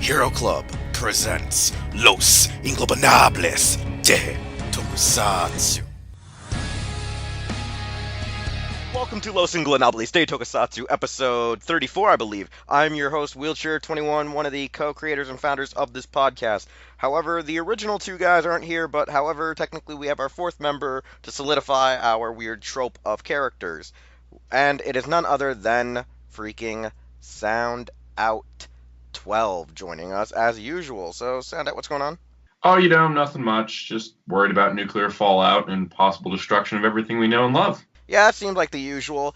Hero Club presents Los Ingobernables de Tokusatsu. Welcome to Los Ingobernables de Tokusatsu, episode 34, I believe. I'm your host, Wheelchair21, one of the co-creators and founders of this podcast. However, the original two guys aren't here, but however, technically we have our fourth member to solidify our weird trope of characters. And it is none other than freaking Sound Out 12 joining us as usual. So, Sound Out, what's going on? Oh, nothing much. Just worried about nuclear fallout and possible destruction of everything we know and love. Yeah, that seems like the usual.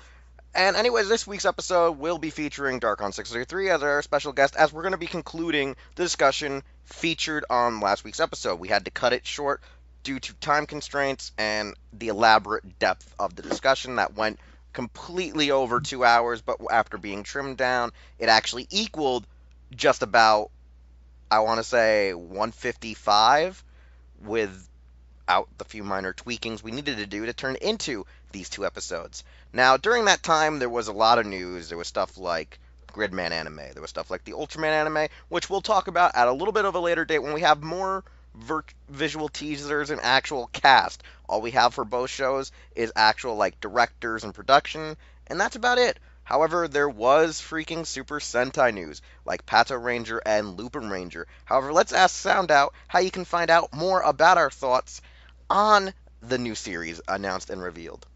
And anyways, this week's episode will be featuring Darkon 633 as our special guest, as we're going to be concluding the discussion featured on last week's episode. We had to cut it short due to time constraints and the elaborate depth of the discussion that went completely over 2 hours, but after being trimmed down, it actually equaled just about, I want to say, 155 without the few minor tweakings we needed to do to turn into these two episodes. Now, during that time, there was a lot of news. There was stuff like Gridman anime. There was stuff like the Ultraman anime, which we'll talk about at a little bit of a later date when we have more visual teasers and actual cast. All we have for both shows is actual, directors and production, and that's about it. However, there was freaking Super Sentai news, like Pato Ranger and Lupin Ranger. However, let's ask Sound Out how you can find out more about our thoughts on the new series announced and revealed.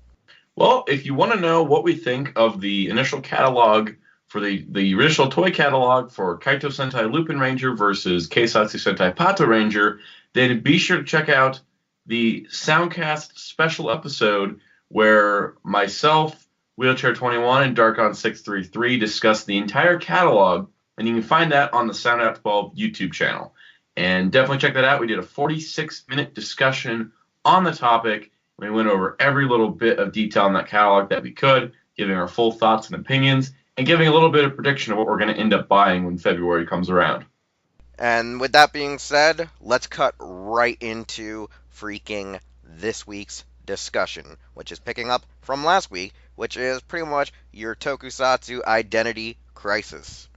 Well, if you want to know what we think of the initial catalog for the initial toy catalog for Kaito Sentai Lupin Ranger versus Keisatsu Sentai Pato Ranger, then be sure to check out the Soundcast special episode where myself, Wheelchair21, and Darkon633 discuss the entire catalog, and you can find that on the Sound Out 12 YouTube channel. And definitely check that out. We did a 46-minute discussion on the topic. We went over every little bit of detail in that catalog that we could, giving our full thoughts and opinions, and giving a little bit of prediction of what we're going to end up buying when February comes around. And with that being said, let's cut right into freaking this week's discussion, which is picking up from last week, which is pretty much your Tokusatsu identity crisis.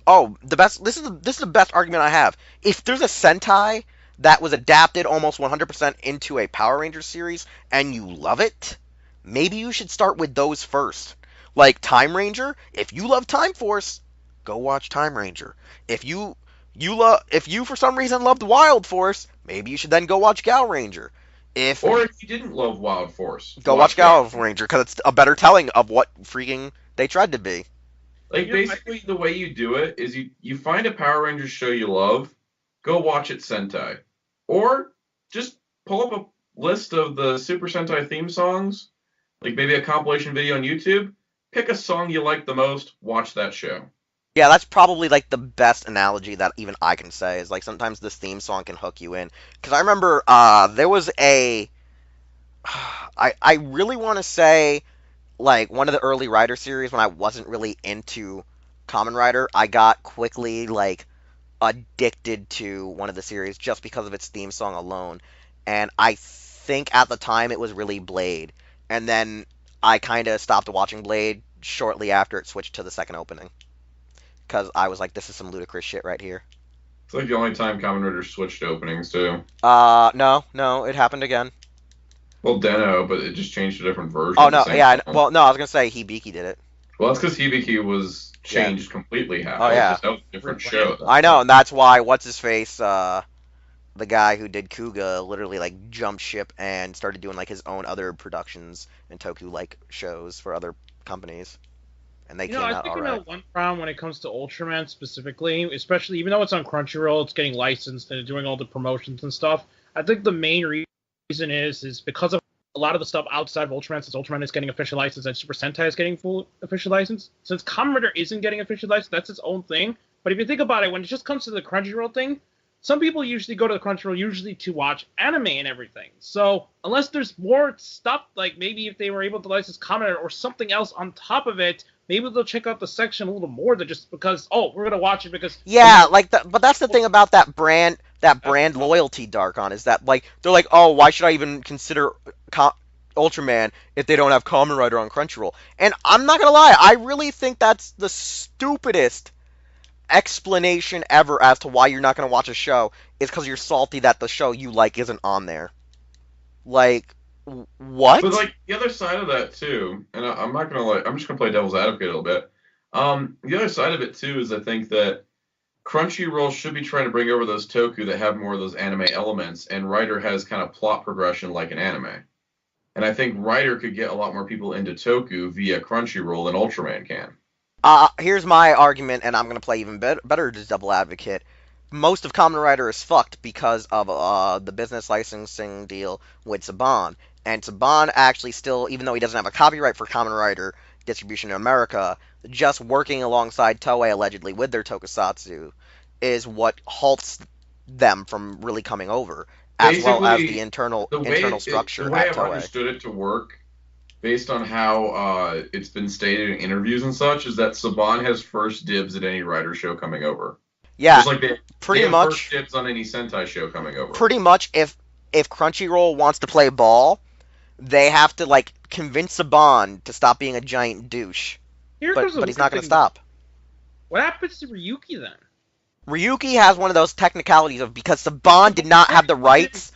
Oh, this is the best argument I have. If there's a Sentai that was adapted almost 100% into a Power Rangers series and you love it, maybe you should start with those first. Like Time Ranger, if you love Time Force, go watch Time Ranger. If you for some reason loved Wild Force, maybe you should then go watch Gal Ranger. Or if you didn't love Wild Force, go watch Gal Ranger, because it's a better telling of what freaking they tried to be. Like, basically, the way you do it is you find a Power Rangers show you love, go watch it Sentai. Or just pull up a list of the Super Sentai theme songs, like maybe a compilation video on YouTube, pick a song you like the most, watch that show. Yeah, that's probably like the best analogy that even I can say, is like sometimes this theme song can hook you in. Because I remember there was I really want to say, like, one of the early Rider series when I wasn't really into Kamen Rider, I got quickly, like, addicted to one of the series just because of its theme song alone. And I think at the time it was really Blade. And then I kind of stopped watching Blade shortly after it switched to the second opening. Because I was like, this is some ludicrous shit right here. It's like the only time Kamen Rider switched openings, too. No, it happened again. Well, Den-O, but it just changed to a different version. Oh, no, yeah, well, no, I was going to say Hibiki did it. Well, that's because Hibiki was changed completely half. Oh, yeah. That was a different show. I know, and that's why, what's-his-face, the guy who did Kuga literally, like, jumped ship and started doing, like, his own other productions and Toku, like, shows for other companies. And they came out all right. One problem when it comes to Ultraman specifically, especially even though it's on Crunchyroll, it's getting licensed and doing all the promotions and stuff. I think the main reason is because of a lot of the stuff outside of Ultraman, since Ultraman is getting official license and Super Sentai is getting full official license. Since Kamen Rider isn't getting official license, that's its own thing. But if you think about it, when it just comes to the Crunchyroll thing, some people usually go to the Crunchyroll usually to watch anime and everything. So unless there's more stuff, like maybe if they were able to license Kamen Rider or something else on top of it, maybe they'll check out the section a little more than just because, oh, we're gonna watch it because. Yeah, but that's the thing about that brand loyalty, Darkon, is that, like, they're like, oh, why should I even consider Ultraman if they don't have Kamen Rider on Crunchyroll? And I'm not gonna lie, I really think that's the stupidest explanation ever as to why you're not going to watch a show is because you're salty that the show you like isn't on there. Like, But what? like the other side of that too, and I'm not gonna I'm just gonna play devil's advocate a little bit. The other side of it too is I think that Crunchyroll should be trying to bring over those toku that have more of those anime elements, and Writer has kind of plot progression like an anime. And I think Writer could get a lot more people into toku via Crunchyroll than Ultraman can. Here's my argument, and I'm going to play even better as double advocate. Most of Kamen Rider is fucked because of the business licensing deal with Saban. And Saban actually still, even though he doesn't have a copyright for Kamen Rider distribution in America, just working alongside Toei allegedly with their tokusatsu is what halts them from really coming over, as well as the Basically, internal structure the way at I've Toei. understood it to work, based on how it's been stated in interviews and such, is that Saban has first dibs at any Writer show coming over. Yeah, Just like they pretty have first much. dibs on any Sentai show coming over. Pretty much, if Crunchyroll wants to play ball, they have to like convince Saban to stop being a giant douche. Here But comes the but he's weird not going to thing. stop. What happens to Ryuki then? Ryuki has one of those technicalities of because Saban did not have the rights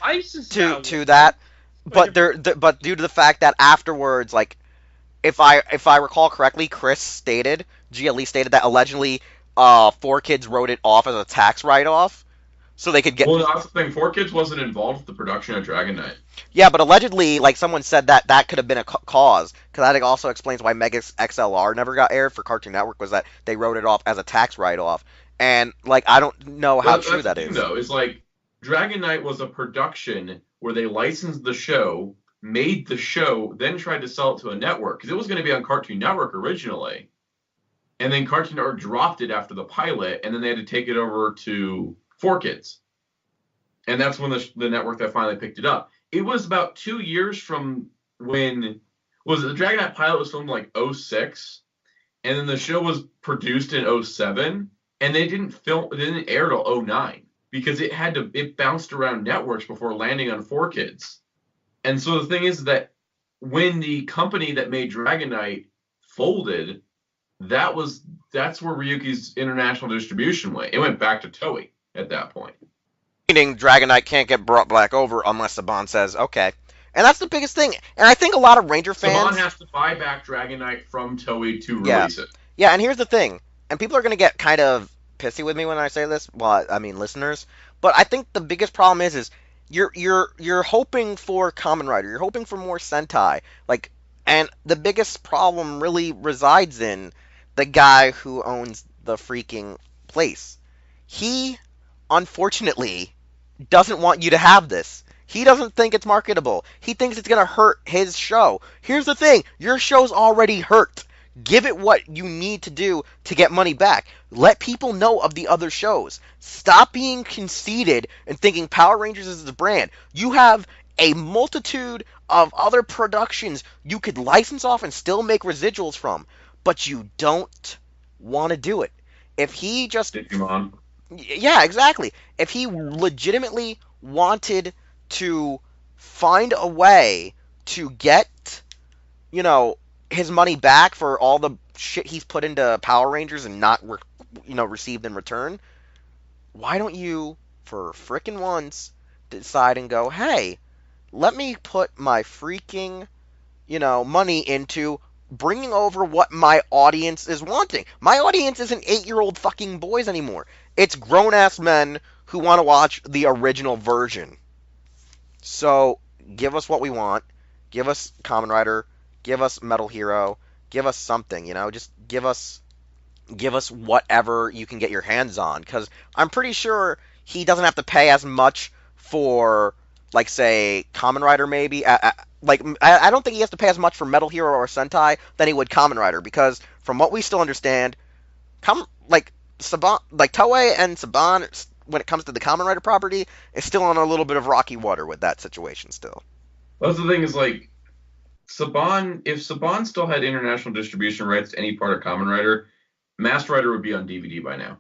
to that, but but due to the fact that afterwards, like if I recall correctly, Gia Lee stated that allegedly 4Kids wrote it off as a tax write-off, so they could get. Well, that's the thing. 4Kids wasn't involved with the production of Dragon Knight. Yeah, but allegedly, like someone said that could have been a cause, because that also explains why Mega XLR never got aired for Cartoon Network, was that they wrote it off as a tax write-off, and like I don't know how true that That's the thing, is. though. Is like Dragon Knight was a production where they licensed the show, made the show, then tried to sell it to a network because it was going to be on Cartoon Network originally, and then Cartoon Network dropped it after the pilot, and then they had to take it over to 4Kids, and that's when the network that finally picked it up. It was about 2 years from when was it, the Dragon Knight pilot was filmed like '06, and then the show was produced in '07, and they didn't air till '09 because it bounced around networks before landing on 4Kids. And so the thing is that when the company that made Dragon Knight folded, that's where Ryuki's international distribution went. It went back to Toei at that point. Meaning Dragon Knight can't get brought back over unless Saban says okay, and that's the biggest thing. And I think a lot of Ranger fans. Saban has to buy back Dragon Knight from Toei to Yeah. release it. Yeah, and here's the thing, and people are gonna get kind of pissy with me when I say this. Well, I mean listeners, but I think the biggest problem is you're hoping for Kamen Rider, you're hoping for more Sentai, like, and the biggest problem really resides in the guy who owns the freaking place. He, unfortunately, doesn't want you to have this. He doesn't think it's marketable. He thinks it's going to hurt his show. Here's the thing, your show's already hurt. Give it what you need to do to get money back. Let people know of the other shows. Stop being conceited and thinking Power Rangers is the brand. You have a multitude of other productions you could license off and still make residuals from, but you don't want to do it. If he just Digimon. Yeah, exactly. If he legitimately wanted to find a way to get, his money back for all the shit he's put into Power Rangers and not, received in return, why don't you, for frickin' once, decide and go, hey, let me put my freaking, money into bringing over what my audience is wanting. My audience isn't 8-year-old fucking boys anymore. It's grown-ass men who want to watch the original version. So, give us what we want. Give us Kamen Rider. Give us Metal Hero. Give us something, just give us whatever you can get your hands on, because I'm pretty sure he doesn't have to pay as much for, like, say, Kamen Rider maybe. I don't think he has to pay as much for Metal Hero or Sentai than he would Kamen Rider, because from what we still understand, Saban, like Toei and Saban, when it comes to the Kamen Rider property, is still on a little bit of rocky water with that situation still. That's the thing is like Saban. If Saban still had international distribution rights to any part of Kamen Rider, Master Rider would be on DVD by now,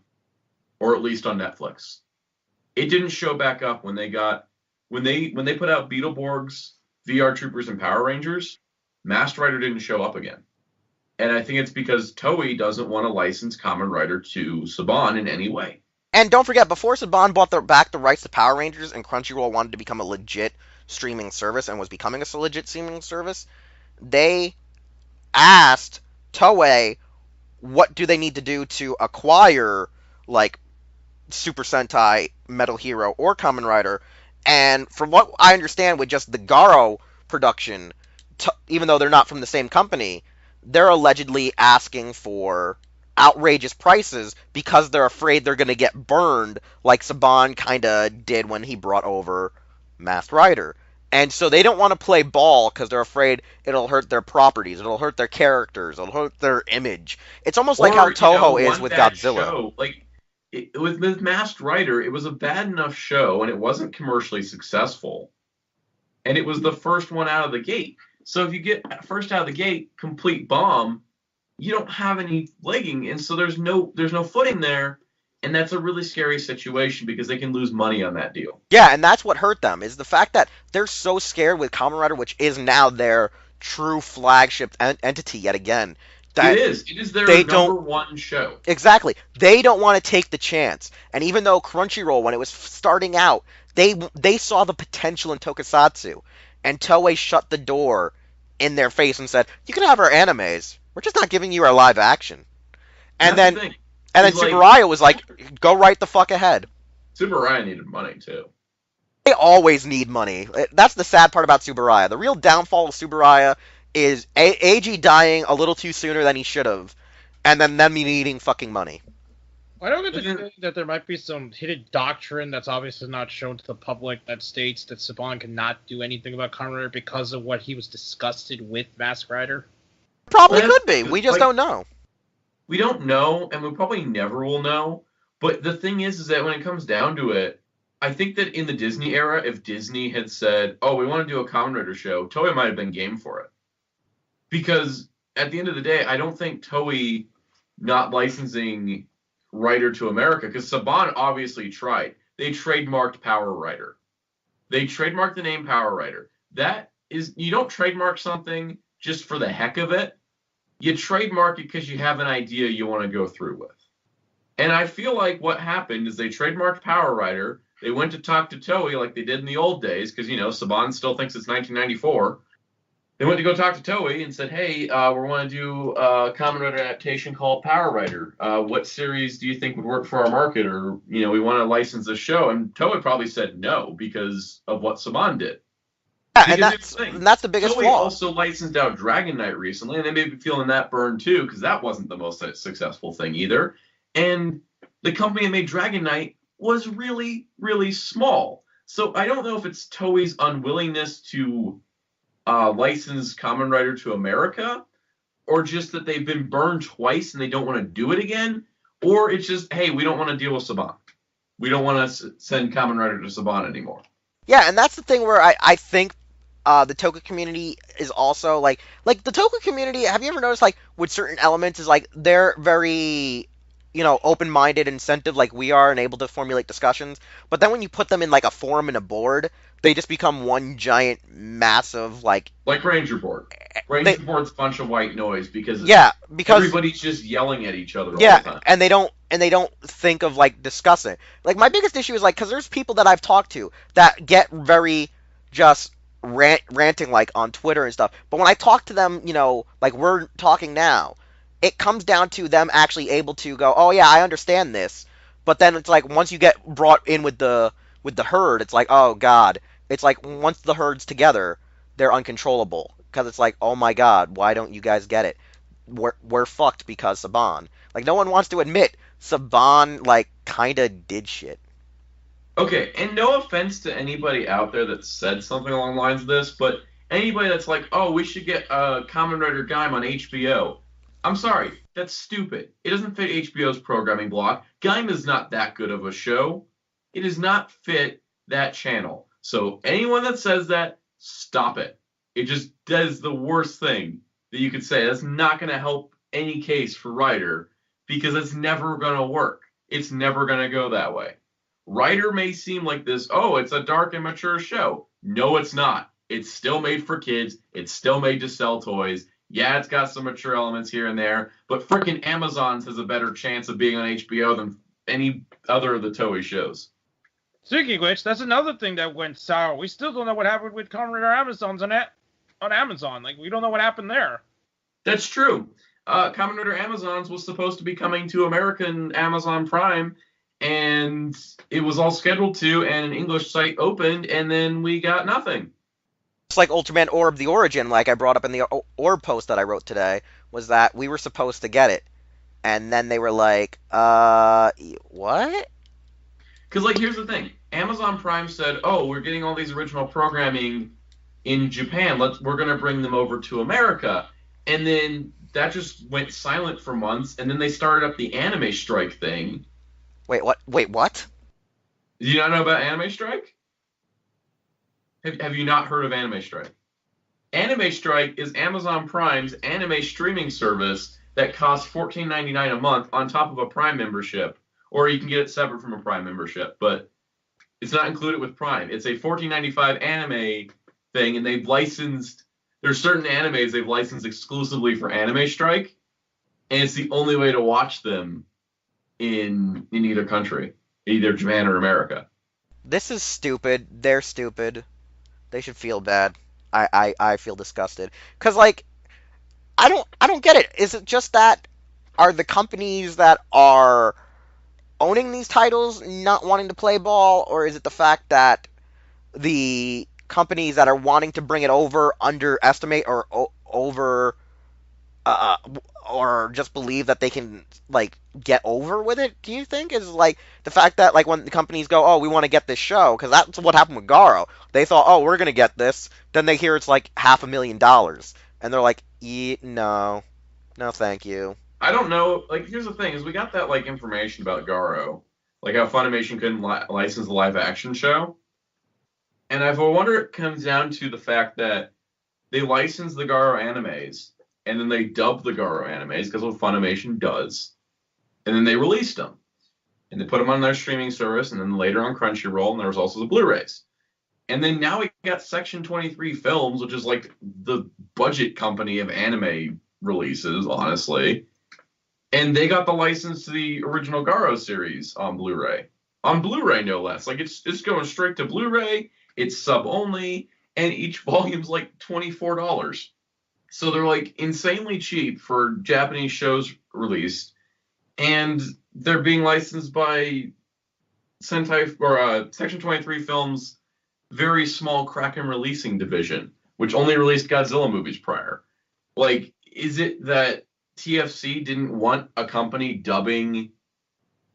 or at least on Netflix. It didn't show back up when they put out Beetleborgs, VR Troopers, and Power Rangers. Master Rider didn't show up again. And I think it's because Toei doesn't want to license Kamen Rider to Saban in any way. And don't forget, before Saban bought back the rights to Power Rangers and Crunchyroll wanted to become a legit streaming service and was becoming a legit streaming service, they asked Toei what do they need to do to acquire, like, Super Sentai, Metal Hero, or Kamen Rider. And from what I understand with just the Garo production, even though they're not from the same company, they're allegedly asking for outrageous prices because they're afraid they're going to get burned like Saban kind of did when he brought over Masked Rider. And so they don't want to play ball because they're afraid it'll hurt their properties, it'll hurt their characters, it'll hurt their image. It's almost like how Toho is with Godzilla. Show, like with Masked Rider, it was a bad enough show and it wasn't commercially successful. And it was the first one out of the gate. So if you get first out of the gate, complete bomb, you don't have any legging, and so there's no footing there, and that's a really scary situation because they can lose money on that deal. Yeah, and that's what hurt them, is the fact that they're so scared with Kamen Rider, which is now their true flagship entity yet again. That it is their number one show. Exactly. They don't want to take the chance. And even though Crunchyroll, when it was starting out, they saw the potential in Tokusatsu, and Toei shut the door in their face and said, "You can have our animes. We're just not giving you our live action." And then Tsuburaya was like, "Go right the fuck ahead." Tsuburaya needed money too. They always need money. That's the sad part about Tsuburaya. The real downfall of Tsuburaya is AG dying a little too sooner than he should have, and then them needing fucking money. I don't get the feeling that there might be some hidden doctrine that's obviously not shown to the public that states that Saban cannot do anything about Kamen Rider because of what he was disgusted with Masked Rider. Probably could be. We just don't know. We don't know, and we probably never will know. But the thing is that when it comes down to it, I think that in the Disney era, if Disney had said, "Oh, we want to do a Kamen Rider show," Toei might have been game for it. Because at the end of the day, I don't think Toei not licensing Rider to America, because Saban obviously tried. They trademarked Power Rider. They trademarked the name Power Rider. That is, you don't trademark something just for the heck of it. You trademark it because you have an idea you want to go through with. And I feel like what happened is they trademarked Power Rider. They went to talk to Toei like they did in the old days, because, Saban still thinks it's 1994. They went to go talk to Toei and said, "Hey, we want to do a Kamen Rider adaptation called Power Rider. What series do you think would work for our market? Or, we want to license this show." And Toei probably said no because of what Saban did. Yeah, and that's the biggest Toei flaw. also licensed out Dragon Knight recently, and they may be feeling that burn too, because that wasn't the most successful thing either. And the company that made Dragon Knight was really, really small. So I don't know if it's Toei's unwillingness to license Kamen Rider to America, or just that they've been burned twice and they don't want to do it again, or it's just, hey, we don't want to deal with Saban. We don't want to send Kamen Rider to Saban anymore. Yeah, and that's the thing where I think the Toku community is also like the Toku community. Have you ever noticed, like, with certain elements, is like they're very open-minded, incentive like we are, and able to formulate discussions. But then when you put them in like a forum and a board, they just become one giant, massive like Ranger Board. Ranger Board's a bunch of white noise because everybody's just yelling at each other all the time. and they don't think of like discussing. Like, my biggest issue is like, because there's people that I've talked to that get very just ranting like on Twitter and stuff. But when I talk to them, like we're talking now, it comes down to them actually able to go, "Oh yeah, I understand this." But then it's like, once you get brought in with the herd, it's like, oh god. It's like, once the herd's together, they're uncontrollable. Because it's like, oh my god, why don't you guys get it? We're fucked because Saban. Like, no one wants to admit Saban, like, kinda did shit. Okay, and no offense to anybody out there that said something along the lines of this, but anybody that's like, "Oh, we should get Kamen Rider Gaim on HBO." I'm sorry, that's stupid. It doesn't fit HBO's programming block. Gaim is not that good of a show. It does not fit that channel. So anyone that says that, stop it. It just does the worst thing that you could say. That's not going to help any case for Rider, because it's never going to work. It's never going to go that way. Rider may seem like this, oh, it's a dark and mature show. No, it's not. It's still made for kids. It's still made to sell toys. Yeah, it's got some mature elements here and there, but frickin' Amazon's has a better chance of being on HBO than any other of the Toei shows. Speaking of which, that's another thing that went sour. We still don't know what happened with Kamen Rider Amazons on Amazon. Like, we don't know what happened there. That's true. Kamen Rider Amazons was supposed to be coming to American Amazon Prime, and it was all scheduled to, and an English site opened, and then we got nothing. It's like Ultraman Orb the Origin, like I brought up in the Orb post that I wrote today, was that we were supposed to get it. And then they were like, what? Because, like, here's the thing. Amazon Prime said, oh, we're getting all these original programming in Japan. We're going to bring them over to America. And then that just went silent for months, and then they started up the anime strike thing. Wait, what? Wait, what? Do you not know about anime strike? Have you not heard of Anime Strike? Anime Strike is Amazon Prime's anime streaming service that costs $14.99 a month on top of a Prime membership, or you can get it separate from a Prime membership, but it's not included with Prime. It's a $14.95 anime thing, and there's certain animes they've licensed exclusively for Anime Strike, and it's the only way to watch them in either country, either Japan or America. This is stupid. They're stupid. They should feel bad. I feel disgusted. Cause like, I don't get it. Is it just that are the companies that are owning these titles not wanting to play ball, or is it the fact that the companies that are wanting to bring it over underestimate or over or just believe that they can like get over with it? Do you think is like the fact that like when the companies go, oh, we want to get this show, because that's what happened with Garo. They thought, oh, we're gonna get this. Then they hear it's like $500,000, and they're like, no, thank you. I don't know. Like, here's the thing: is we got that like information about Garo, like how Funimation couldn't license the live action show, and I wonder it comes down to the fact that they licensed the Garo animes, and then they dubbed the Garo animes because what Funimation does, and then they released them, and they put them on their streaming service, and then later on Crunchyroll, and there was also the Blu-rays. And then now we got Section 23 Films, which is like the budget company of anime releases, honestly. And they got the license to the original Garo series on Blu-ray. On Blu-ray, no less. Like, it's going straight to Blu-ray, it's sub-only, and each volume's like $24. So they're like insanely cheap for Japanese shows released. And they're being licensed by Sentai, or Section 23 Films' very small Kraken releasing division, which only released Godzilla movies prior. Like, is it that TFC didn't want a company dubbing?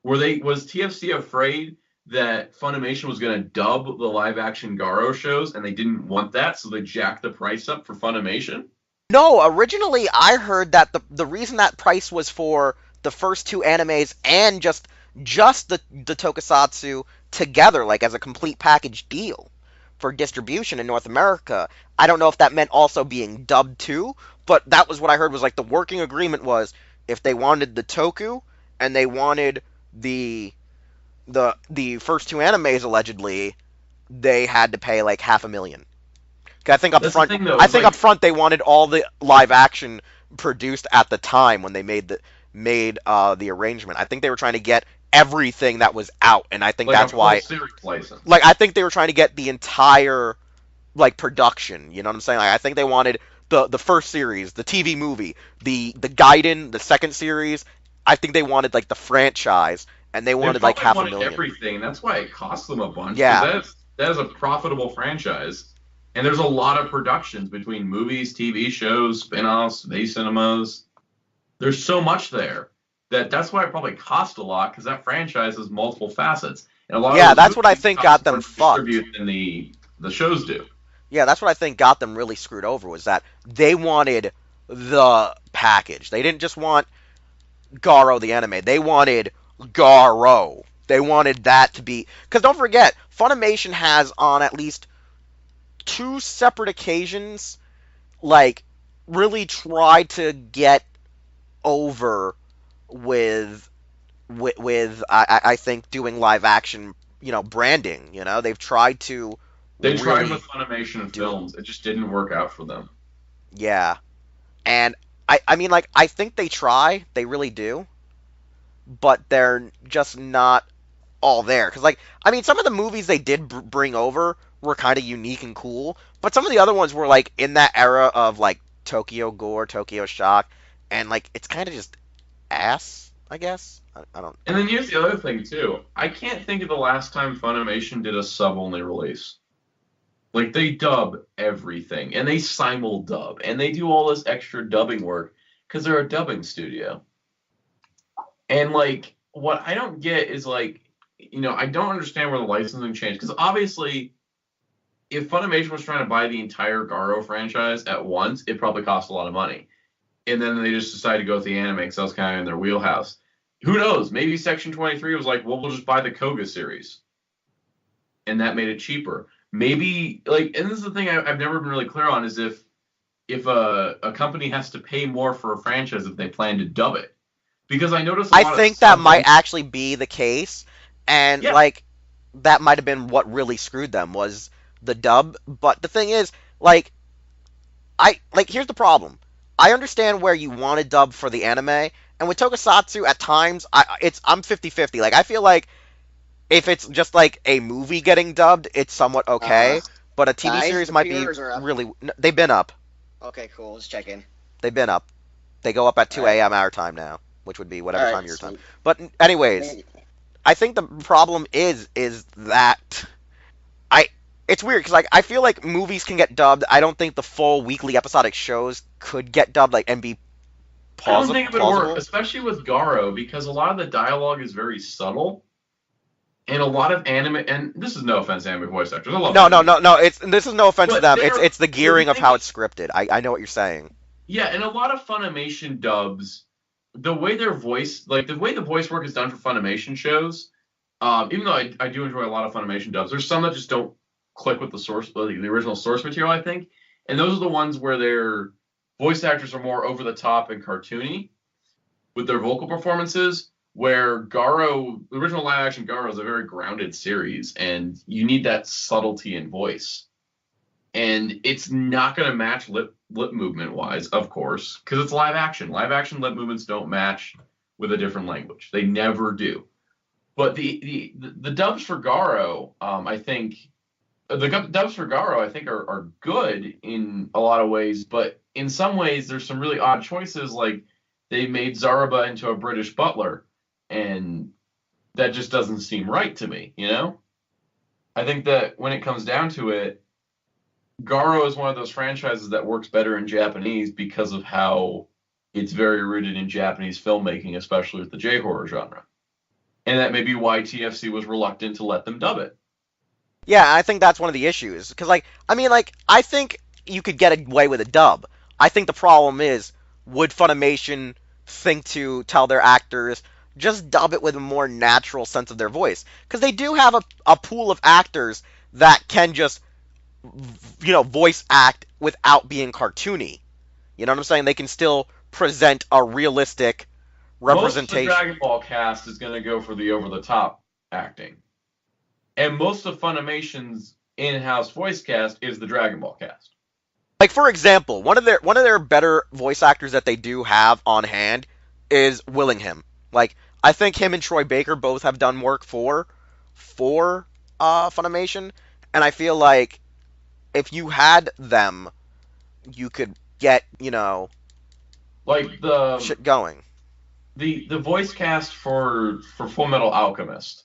Was TFC afraid that Funimation was going to dub the live action Garo shows, and they didn't want that, so they jacked the price up for Funimation? No, originally I heard that the reason that price was for the first two animes and just the tokusatsu together, like as a complete package deal for distribution in North America. I don't know if that meant also being dubbed too, but that was what I heard was like the working agreement was if they wanted the toku and they wanted the first two animes allegedly, they had to pay like $500,000. I think up front, up front they wanted all the live action produced at the time when they made the arrangement. I think they were trying to get everything that was out, and I think like that's why. Like, I think they were trying to get the entire like production. You know what I'm saying? Like, I think they wanted the first series, the TV movie, the Gaiden, the second series. I think they wanted like the franchise, and they wanted like $500,000. Everything. That's why it cost them a bunch. Yeah, that is a profitable franchise. And there's a lot of productions between movies, TV shows, spin-offs, base cinemas. There's so much there that's why it probably cost a lot, because that franchise has multiple facets. And a lot of that's what I think got them fucked. Than the shows do. Yeah, that's what I think got them really screwed over, was that they wanted the package. They didn't just want Garo the anime. They wanted Garo. They wanted that to be... Because don't forget, Funimation has on at least 2 separate occasions, like, really tried to get over with I think doing live action, branding. They've tried to. They tried with Funimation and Films. It just didn't work out for them. Yeah, And I mean, like, I think they try, they really do, but they're just not all there. Because, like, I mean, some of the movies they did bring over were kind of unique and cool, but some of the other ones were, like, in that era of, like, Tokyo Gore, Tokyo Shock, and, like, it's kind of just ass, I guess. I don't. And then here's the other thing too. I can't think of the last time Funimation did a sub-only release. Like they dub everything, and they simul-dub, and they do all this extra dubbing work because they're a dubbing studio. And like, what I don't get is like, I don't understand where the licensing changed because obviously, if Funimation was trying to buy the entire Garo franchise at once, it probably cost a lot of money. And then they just decided to go with the anime because that was kind of in their wheelhouse. Who knows? Maybe Section 23 was like, well, we'll just buy the Koga series. And that made it cheaper. Maybe, like, and this is the thing I've never been really clear on, is if a company has to pay more for a franchise if they plan to dub it. Because I noticed a lot I think that might actually be the case, and, Yeah. like, that might have been what really screwed them, was the dub. But the thing is, like, here's the problem. I understand where you want to dub for the anime, and with Tokusatsu, at times, I'm 50-50. Like, I feel like if it's just like a movie getting dubbed, it's somewhat okay. But a TV Guys, series the might be pre-orders are up. really. They've been up. Okay, cool. Just checking. They've been up. They go up at 2 Alright. a.m. our time now, which would be whatever Alright, time your time. sweet. But anyways, I think the problem is that it's weird because, like, I feel like movies can get dubbed. I don't think the full weekly episodic shows could get dubbed, like, and be I don't plausible. think it would work, especially with Garo, because a lot of the dialogue is very subtle. And a lot of anime, and this is no offense to anime voice actors. I love No. anime. This is no offense to But them. they're- It's the gearing of thing how is- it's scripted. I know what you're saying. Yeah, and a lot of Funimation dubs, the way the voice work is done for Funimation shows, even though I do enjoy a lot of Funimation dubs, there's some that just don't click with the original source material, I think. And those are the ones where their voice actors are more over the top and cartoony with their vocal performances, where Garo, the original live action Garo, is a very grounded series, and you need that subtlety in voice. And it's not going to match lip movement wise, of course, because it's live action. Live action lip movements don't match with a different language. They never do. But the dubs for Garo, I think are good in a lot of ways, but in some ways there's some really odd choices, like they made Zaruba into a British butler, and that just doesn't seem right to me, I think that when it comes down to it, Garo is one of those franchises that works better in Japanese because of how it's very rooted in Japanese filmmaking, especially with the J-horror genre. And that may be why TFC was reluctant to let them dub it. Yeah, I think that's one of the issues. Because, I think you could get away with a dub. I think the problem is, would Funimation think to tell their actors, just dub it with a more natural sense of their voice? Because they do have a pool of actors that can just, voice act without being cartoony. You know what I'm saying? They can still present a realistic representation. Most of the Dragon Ball cast is going to go for the over-the-top acting. And most of Funimation's in-house voice cast is the Dragon Ball cast. Like, for example, one of their better voice actors that they do have on hand is Willingham. Like, I think him and Troy Baker both have done work for Funimation, and I feel like if you had them, you could get, like the shit going. The voice cast for Full Metal Alchemist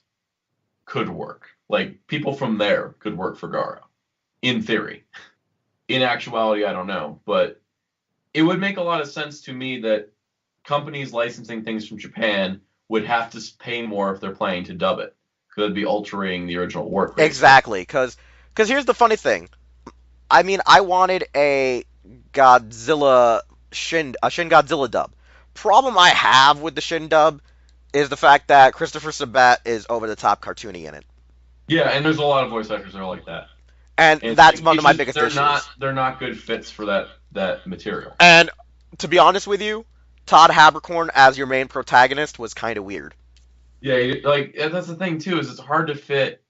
could work. Like, people from there could work for Garo, in theory. In actuality, I don't know, but it would make a lot of sense to me that companies licensing things from Japan would have to pay more if they're planning to dub it, because it'd be altering the original work. Basically. Exactly, because here's the funny thing. I mean, I wanted a Shin Godzilla dub. Problem I have with the Shin dub is the fact that Christopher Sabat is over the top cartoony in it. Yeah, and there's a lot of voice actors that are like that. And that's one of my biggest issues. They're not good fits for that material. And to be honest with you, Todd Haberkorn as your main protagonist was kind of weird. Yeah, like that's the thing too, is it's hard to fit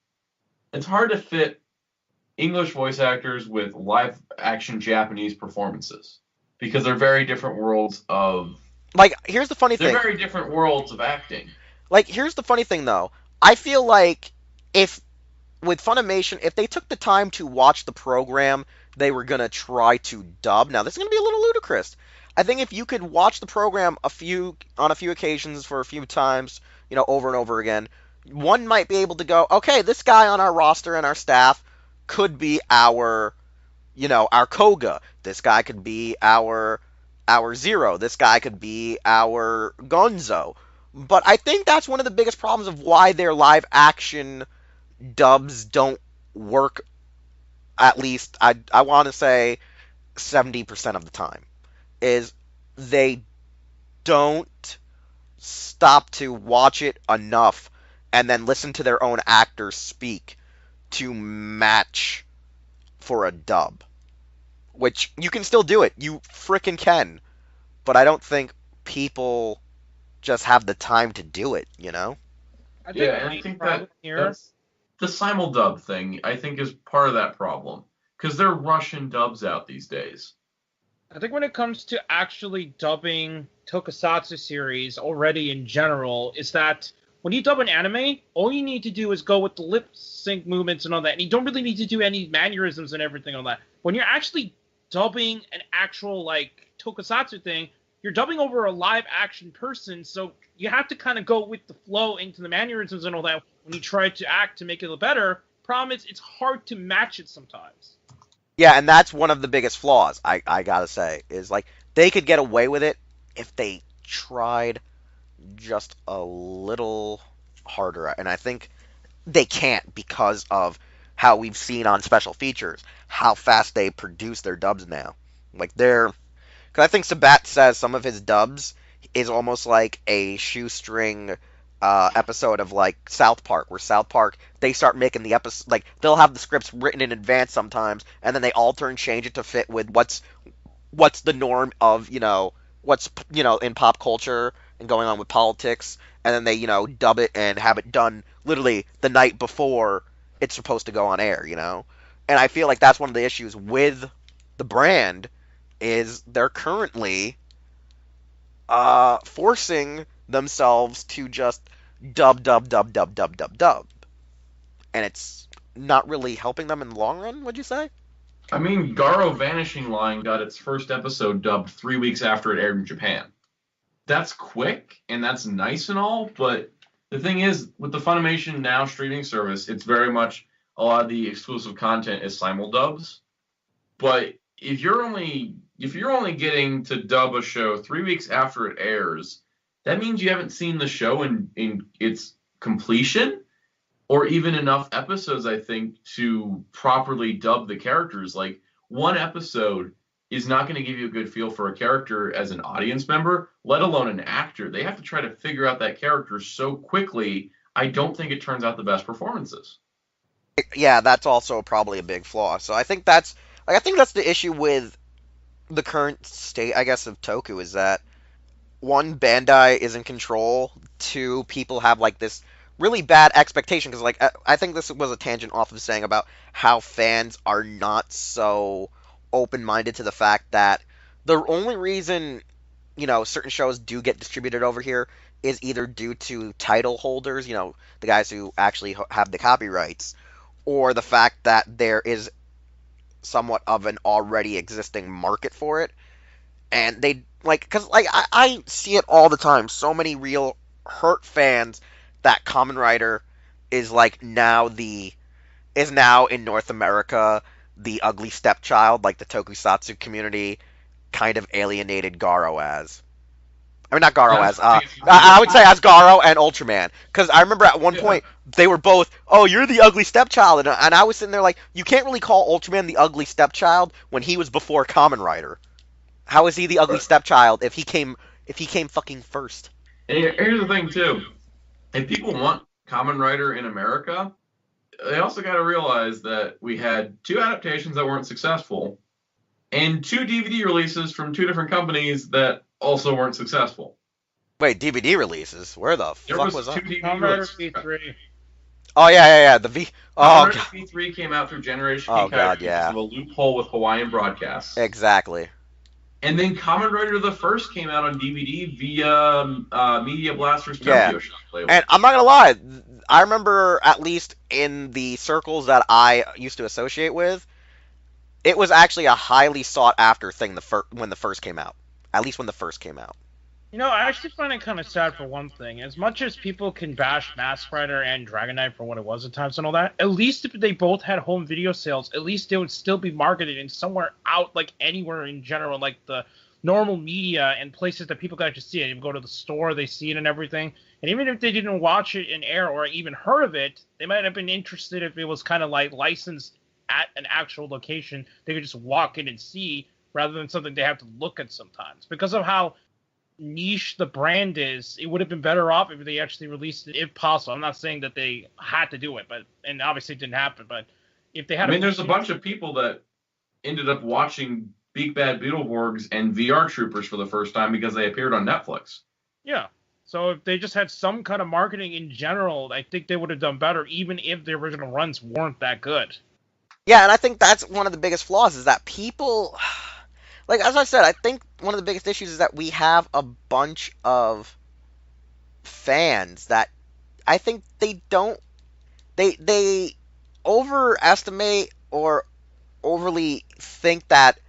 English voice actors with live action Japanese performances. because they're very different worlds of. Like, here's the funny They're thing. very different worlds of acting. Like, here's the funny thing, though. I feel like if, with Funimation, if they took the time to watch the program they were going to try to dub, now this is going to be a little ludicrous. I think if you could watch the program on a few occasions for a few times, over and over again, one might be able to go, okay, this guy on our roster and our staff could be our Koga. This guy could be our Zero. This guy could be our Gonzo. But I think that's one of the biggest problems of why their live action dubs don't work, at least I want to say 70% of the time, is they don't stop to watch it enough and then listen to their own actors speak to match for a dub. Which you can still do it. You frickin' can. But I don't think people just have the time to do it, I think Yeah, the and I main think problem here. that's the simuldub thing. I think is part of that problem because they're Russian dubs out these days. I think when it comes to actually dubbing tokusatsu series already in general, is that when you dub an anime, all you need to do is go with the lip sync movements and all that, and you don't really need to do any mannerisms and everything on that. When you're actually dubbing an actual tokusatsu thing, you're dubbing over a live action person, so you have to kind of go with the flow into the mannerisms and all that when you try to act to make it look better. Problem is, it's hard to match it sometimes. Yeah, and that's one of the biggest flaws, I gotta say, is like they could get away with it if they tried just a little harder. And I think they can't because of how we've seen on special features, how fast they produce their dubs now. Like because I think Sabat says some of his dubs is almost like a shoestring episode of like South Park, where South Park they start making the episode, like they'll have the scripts written in advance sometimes, and then they alter and change it to fit with what's the norm of what's in pop culture and going on with politics, and then they dub it and have it done literally the night before it's supposed to go on air, and I feel like that's one of the issues with the brand is they're currently forcing themselves to just dub, dub, dub, dub, dub, dub, dub. And it's not really helping them in the long run, would you say? I mean, Garo Vanishing Line got its first episode dubbed 3 weeks after it aired in Japan. That's quick, and that's nice and all, but the thing is, with the Funimation Now streaming service, it's very much a lot of the exclusive content is simuldubs. But if you're only getting to dub a show 3 weeks after it airs, that means you haven't seen the show in its completion, or even enough episodes, I think, to properly dub the characters. Like, one episode is not going to give you a good feel for a character as an audience member, let alone an actor. They have to try to figure out that character so quickly, I don't think it turns out the best performances. Yeah, that's also probably a big flaw. So I think that's the issue with the current state, I guess, of Toku, is that one, Bandai is in control. Two, people have like this really bad expectation because, like, I think this was a tangent off of saying about how fans are not so open-minded to the fact that the only reason certain shows do get distributed over here is either due to title holders, the guys who actually have the copyrights, or the fact that there is somewhat of an already existing market for it. And they because I see it all the time. So many real hurt fans that Kamen Rider is now in North America the ugly stepchild, like the Tokusatsu community kind of alienated Garo as. I mean, not Garo as. I would say as Garo and Ultraman, because I remember at one point they were both, "Oh, you're the ugly stepchild," and I was sitting there like, you can't really call Ultraman the ugly stepchild when he was before Kamen Rider. How is he the ugly stepchild if he came fucking first? And here's the thing too: if people want Kamen Rider in America, they also got to realize that we had 2 adaptations that weren't successful, and 2 DVD releases from 2 different companies that also weren't successful. Wait, DVD releases? Where the fuck was that? 2 DVD Kamen Rider releases. V3. Oh yeah. The V. Oh Kamen Rider god. V3 came out through Generation Oh, Kikai god, because yeah. of a loophole with Hawaiian Broadcasts. Exactly. And then Kamen Rider the First came out on DVD via Media Blasters Yeah. Tokyo Shop label. And I'm not gonna lie, I remember at least in the circles that I used to associate with, it was actually a highly sought after thing when the first came out. At least when the first came out. I actually find it kind of sad for one thing. As much as people can bash Mask Rider and Dragon Knight for what it was at times and all that, at least if they both had home video sales, at least they would still be marketed in somewhere out, like anywhere in general, like the normal media and places that people got to see it. You go to the store, they see it and everything. And even if they didn't watch it in air or even heard of it, they might have been interested if it was kind of like licensed at an actual location. They could just walk in and see rather than something they have to look at sometimes. Because of how niche the brand is, it would have been better off if they actually released it, if possible. I'm not saying that they had to do it, and obviously it didn't happen, but if they had there's a bunch of people that ended up watching Big Bad Beetleborgs and VR Troopers for the first time because they appeared on Netflix. Yeah. So if they just had some kind of marketing in general, I think they would have done better, even if the original runs weren't that good. Yeah, and I think that's one of the biggest flaws is that people, like as I said, I think one of the biggest issues is that we have a bunch of fans that I think they overestimate or overly think that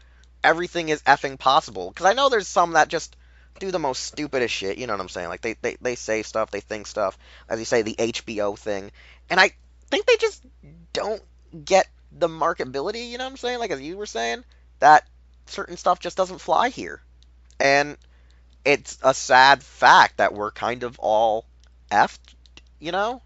everything is effing possible. Because I know there's some that just do the most stupidest shit, you know what I'm saying? Like they say stuff, they think stuff, as you say, the HBO thing. And I think they just don't get the marketability, you know what I'm saying? Like as you were saying, that certain stuff just doesn't fly here. And it's a sad fact that we're kind of all effed, you know?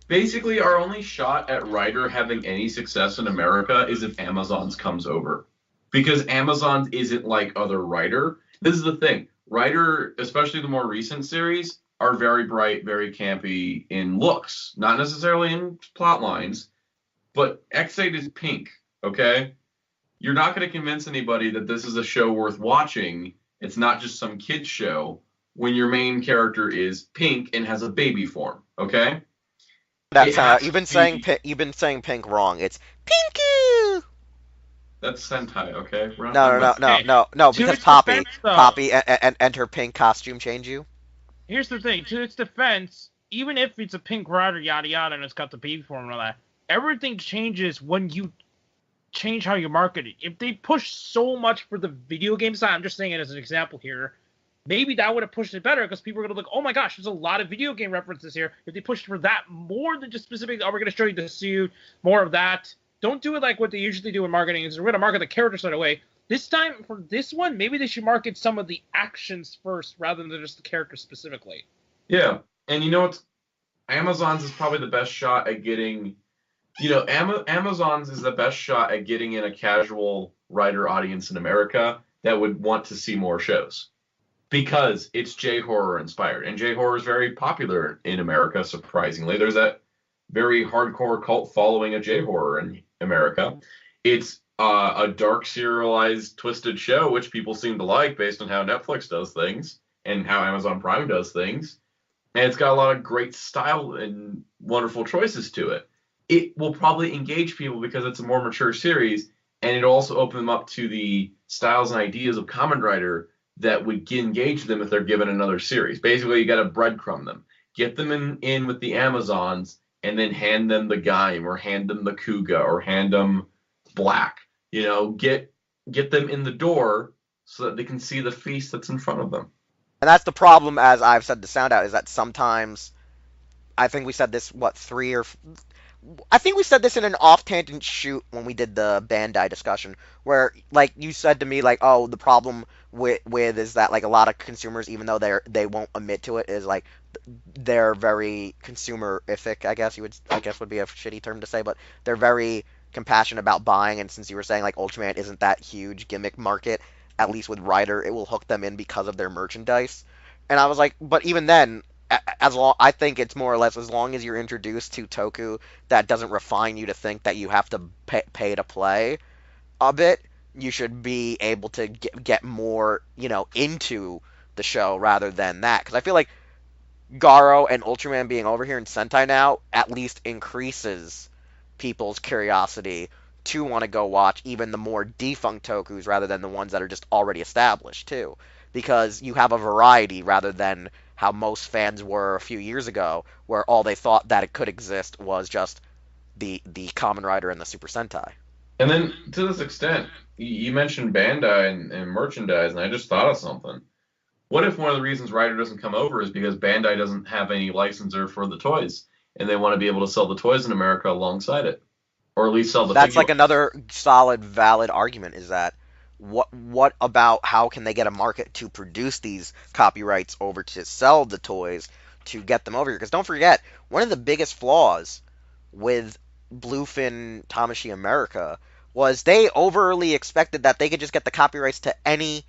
Basically, our only shot at Rider having any success in America is if Amazon's comes over. Because Amazon isn't like other Rider. This is the thing. Rider, especially the more recent series, are very bright, very campy in looks. Not necessarily in plot lines, but X8 is pink, okay? You're not going to convince anybody that this is a show worth watching. It's not just some kid's show when your main character is pink and has a baby form, okay? You've been saying pink wrong. It's Pinku. That's Sentai, okay? No. Because Poppy and her pink costume change you. Here's the thing. To its defense, even if it's a pink rider, yada yada, and it's got the baby form and all that, everything changes when you change how you market it. If they push so much for the video game side, I'm just saying it as an example here, maybe that would have pushed it better because people are going to look, oh my gosh, there's a lot of video game references here. If they pushed for that more than just specifically, oh, we're going to show you the suit, more of that. Don't do it like what they usually do in marketing, is we're going to market the characters right away. This time, for this one, maybe they should market some of the actions first rather than just the characters specifically. Yeah, and you know what's Amazon's is probably the best shot at getting, Amazon's is the best shot at getting in a casual writer audience in America that would want to see more shows. Because it's J-horror inspired. And J-horror is very popular in America, surprisingly. There's that very hardcore cult following of J-horror in America. It's a dark, serialized, twisted show, which people seem to like based on how Netflix does things and how Amazon Prime does things. And it's got a lot of great style and wonderful choices to it. It will probably engage people because it's a more mature series, and it'll also open them up to the styles and ideas of Kamen Rider that would engage them if they're given another series. Basically, you got to breadcrumb them. Get them in with the Amazons, and then hand them the Gaim, or hand them the Kuga, or hand them Black. Get them in the door so that they can see the feast that's in front of them. And that's the problem, as I've said to Sound Out, is that sometimes, I think we said this, I think we said this in an off-tangent shoot when we did the Bandai discussion, where, like, you said to me, like, oh, the problem with is that, like, a lot of consumers, even though they won't admit to it, is, like, they're very consumer-ific, I guess would be a shitty term to say, but they're very compassionate about buying, and since you were saying, like, Ultraman isn't that huge gimmick market, at least with Rider, it will hook them in because of their merchandise. And I was like, but even then, I think it's more or less as long as you're introduced to Toku that doesn't refine you to think that you have to pay to play a bit, you should be able to get more, into the show rather than that. Because I feel like Garo and Ultraman being over here in Sentai now at least increases people's curiosity to want to go watch even the more defunct tokus rather than the ones that are just already established too, because you have a variety rather than how most fans were a few years ago, where all they thought that it could exist was just the Kamen Rider and the Super Sentai. And then to this extent, you mentioned Bandai and merchandise, and I just thought of something. What if one of the reasons Rider doesn't come over is because Bandai doesn't have any licensor for the toys, and they want to be able to sell the toys in America alongside it, or at least sell the That's figure. like another solid, valid argument, is that what about how can they get a market to produce these copyrights over to sell the toys to get them over here? Because don't forget, one of the biggest flaws with Bluefin Tamashii America was they overly expected that they could just get the copyrights to any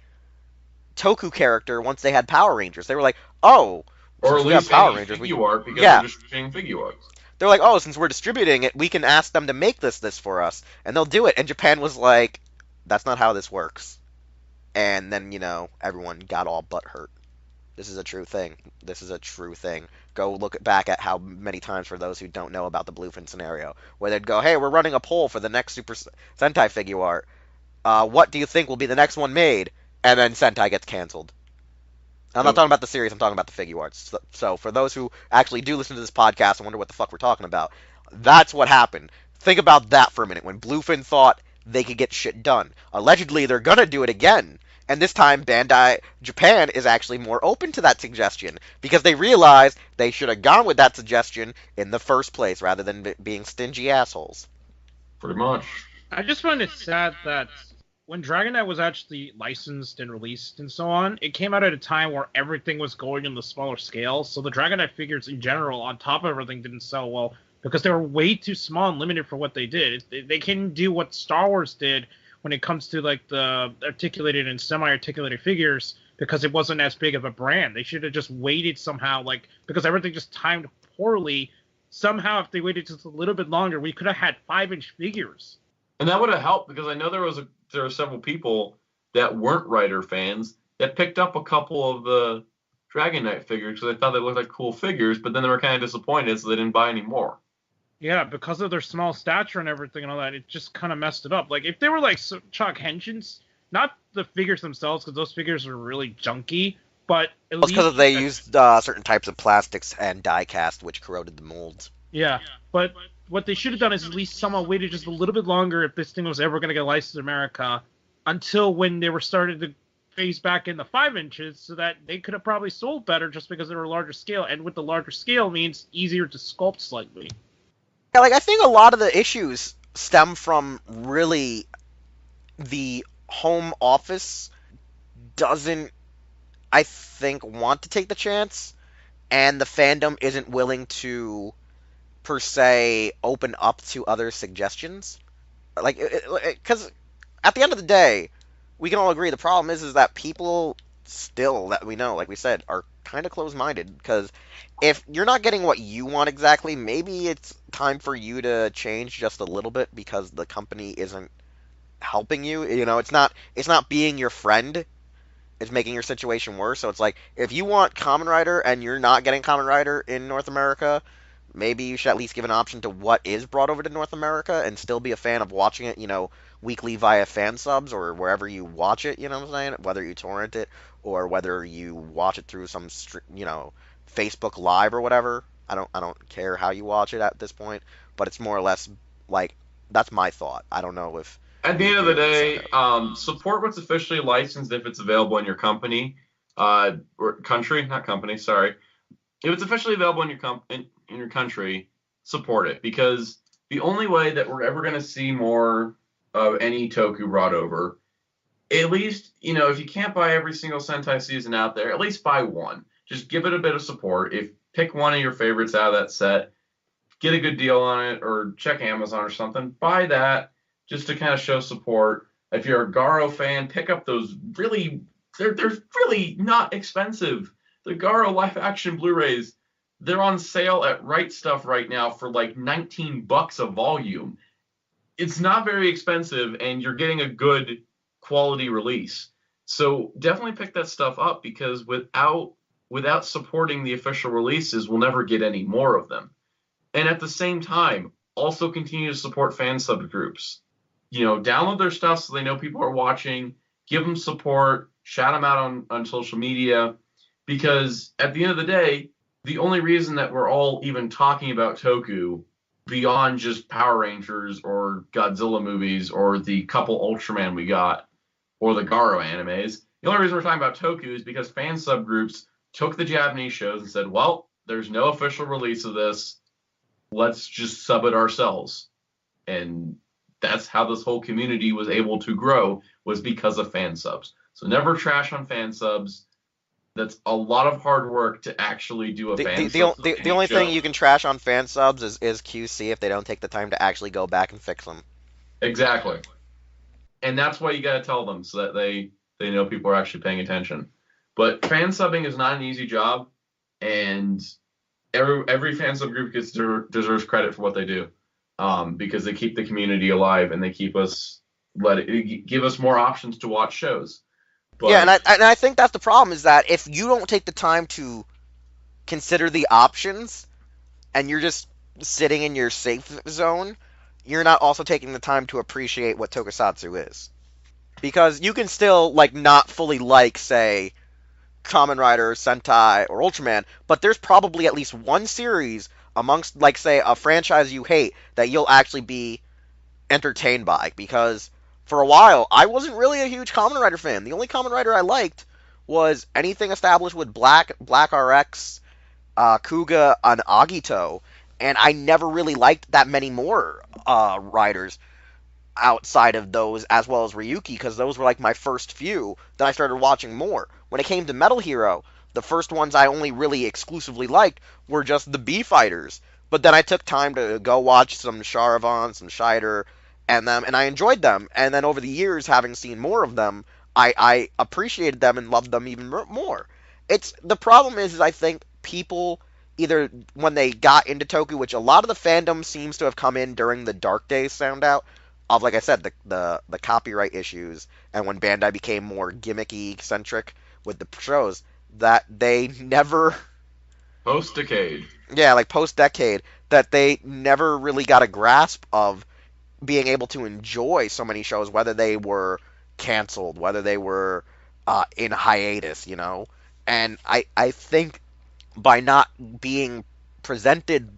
Toku character once they had Power Rangers. They were like, oh, Or since at we have least Power any Rangers, we figure art because yeah. they're distributing figure arts. They're like, oh, since we're distributing it, we can ask them to make this for us, and they'll do it. And Japan was like, that's not how this works. And then, everyone got all butt hurt. This is a true thing. This is a true thing. Go look back at how many times, for those who don't know about the Bluefin scenario, where they'd go, hey, we're running a poll for the next Super Sentai figure art. What do you think will be the next one made? And then Sentai gets canceled. I'm not talking about the series, I'm talking about the figure arts. So for those who actually do listen to this podcast and wonder what the fuck we're talking about, that's what happened. Think about that for a minute. When Bluefin thought they could get shit done. Allegedly, they're gonna do it again. And this time, Bandai Japan is actually more open to that suggestion because they realized they should have gone with that suggestion in the first place rather than being stingy assholes. Pretty much. I just find it sad that when Dragon Knight was actually licensed and released and so on, it came out at a time where everything was going in the smaller scale. So the Dragon Knight figures in general, on top of everything, didn't sell well because they were way too small and limited for what they did. They couldn't do what Star Wars did when it comes to like the articulated and semi-articulated figures because it wasn't as big of a brand. They should have just waited somehow, because everything just timed poorly. Somehow, if they waited just a little bit longer, we could have had 5-inch figures. And that would have helped because I know there were several people that weren't Rider fans that picked up a couple of the Dragon Knight figures because they thought they looked like cool figures, but then they were kind of disappointed, so they didn't buy any more. Yeah, because of their small stature and everything and all that, it just kind of messed it up. Like, if they were like Chalk Henshins, not the figures themselves, because those figures are really junky, but at least... because they used certain types of plastics and die cast, which corroded the molds. Yeah, but what they should have done is at least somehow waited just a little bit longer if this thing was ever going to get licensed in America until when they were starting to phase back in the 5 inches so that they could have probably sold better just because they were a larger scale. And with the larger scale means easier to sculpt slightly. Yeah, I think a lot of the issues stem from really the home office doesn't, I think, want to take the chance, and the fandom isn't willing to, per se, open up to other suggestions. Because at the end of the day, we can all agree the problem is that people still, that we know, like we said, are kind of closed-minded, because if you're not getting what you want exactly, maybe it's time for you to change just a little bit because the company isn't helping you. It's not being your friend. It's making your situation worse. So it's like, if you want Kamen Rider and you're not getting Kamen Rider in North America, maybe you should at least give an option to what is brought over to North America and still be a fan of watching it, weekly via fan subs or wherever you watch it, you know what I'm saying? Whether you torrent it or whether you watch it through some, Facebook Live or whatever. I don't care how you watch it at this point, but it's more or less like, that's my thought. I don't know if... At the end of the day, support what's officially licensed if it's available in your company, or country, not company, sorry. If it's officially available in your in your country, support it, because the only way that we're ever going to see more of any Toku brought over, at least, if you can't buy every single Sentai season out there, at least buy one. Just give it a bit of support. Pick one of your favorites out of that set, get a good deal on it, or check Amazon or something. Buy that just to kind of show support. If you're a Garo fan, pick up those really, they're really not expensive. The Garo live action Blu-rays, they're on sale at Right Stuff right now for like $19 a volume. It's not very expensive, and you're getting a good quality release. So definitely pick that stuff up, because without supporting the official releases, we'll never get any more of them. And at the same time, also continue to support fan subgroups. download their stuff so they know people are watching, give them support, shout them out on social media, because at the end of the day, the only reason that we're all even talking about Toku beyond just Power Rangers or Godzilla movies or the couple Ultraman we got or the Garo animes, the only reason we're talking about Toku is because fan subgroups took the Japanese shows and said, well, there's no official release of this. Let's just sub it ourselves. And that's how this whole community was able to grow, was because of fan subs. So never trash on fan subs. That's a lot of hard work to actually do a fan sub. The only thing you can trash on fan subs is QC if they don't take the time to actually go back and fix them. Exactly. And that's why you got to tell them, so that they know people are actually paying attention. But fan subbing is not an easy job, and every fan sub group deserves credit for what they do, because they keep the community alive and they keep us give us more options to watch shows. But, yeah, and I think that's the problem, is that if you don't take the time to consider the options and you're just sitting in your safe zone, you're not also taking the time to appreciate what tokusatsu is. Because you can still, not fully say, Kamen Rider, Sentai, or Ultraman, but there's probably at least one series amongst, say, a franchise you hate that you'll actually be entertained by. Because for a while, I wasn't really a huge Kamen Rider fan. The only Kamen Rider I liked was anything established with Black RX, Kuga, and Agito, and I never really liked that many more riders outside of those, as well as Ryuki, because those were my first few. Then I started watching more. When it came to Metal Hero, the first ones I only really exclusively liked were just the B fighters. But then I took time to go watch some Charavan, some Scheider, and I enjoyed them. And then over the years, having seen more of them, I appreciated them and loved them even more. The problem is I think people, either when they got into Toku, which a lot of the fandom seems to have come in during the Dark Days sound out, of, like I said, the copyright issues, and when Bandai became more gimmicky centric with the shows, that they never post-decade. Yeah, post-decade, that they never really got a grasp of being able to enjoy so many shows, whether they were canceled, whether they were in hiatus, And I think by not being presented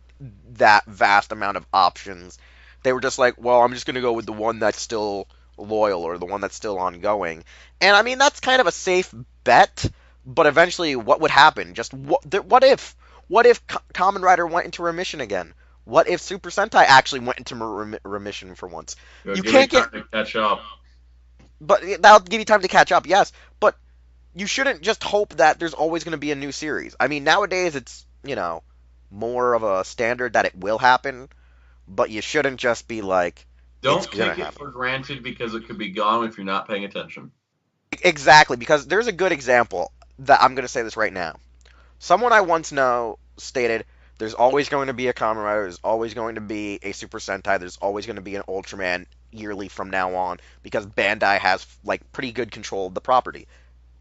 that vast amount of options, they were just well, I'm just going to go with the one that's still loyal or the one that's still ongoing. And I mean, that's kind of a safe bet, but eventually what would happen? Just what if Kamen Rider went into remission again? What if Super Sentai actually went into remission for once? You can't get to catch up. But that'll give you time to catch up, yes. But you shouldn't just hope that there's always going to be a new series. I mean, nowadays it's, more of a standard that it will happen. But you shouldn't just be don't take it for granted because it could be gone if you're not paying attention. Exactly, because there's a good example that I'm going to say this right now. Someone I once know stated, there's always going to be a Kamen Rider, there's always going to be a Super Sentai, there's always going to be an Ultraman yearly from now on, because Bandai has, pretty good control of the property.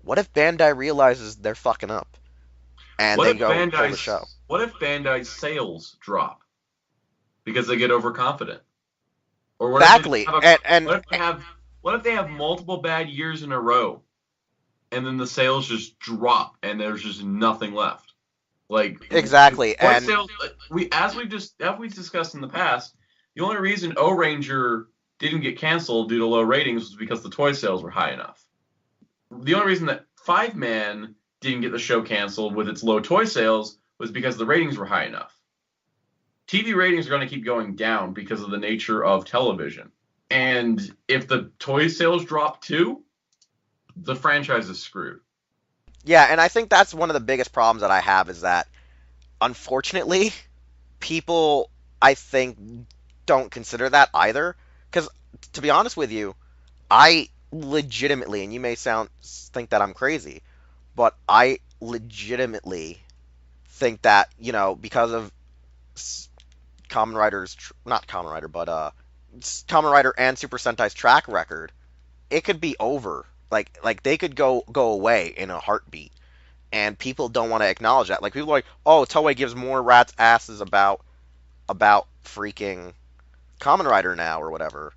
What if Bandai realizes they're fucking up? And they go pull the show? What if Bandai's sales drop? Because they get overconfident. Or what exactly. What if they have multiple bad years in a row, and then the sales just drop and there's just nothing left? Exactly. And sales, as we've discussed in the past, the only reason O-Ranger didn't get canceled due to low ratings was because the toy sales were high enough. The only reason that Five Man didn't get the show canceled with its low toy sales was because the ratings were high enough. TV ratings are going to keep going down because of the nature of television. And if the toy sales drop too, the franchise is screwed. Yeah, and I think that's one of the biggest problems that I have, is that, unfortunately, people, I think, don't consider that either. Because, to be honest with you, I legitimately, and you may think that I'm crazy, but I legitimately think that, because of Kamen Rider's, not Kamen Rider, but Kamen Rider and Super Sentai's track record, it could be over. They could go away in a heartbeat, and people don't want to acknowledge that. People are oh, Toei gives more rats asses about freaking Kamen Rider now or whatever.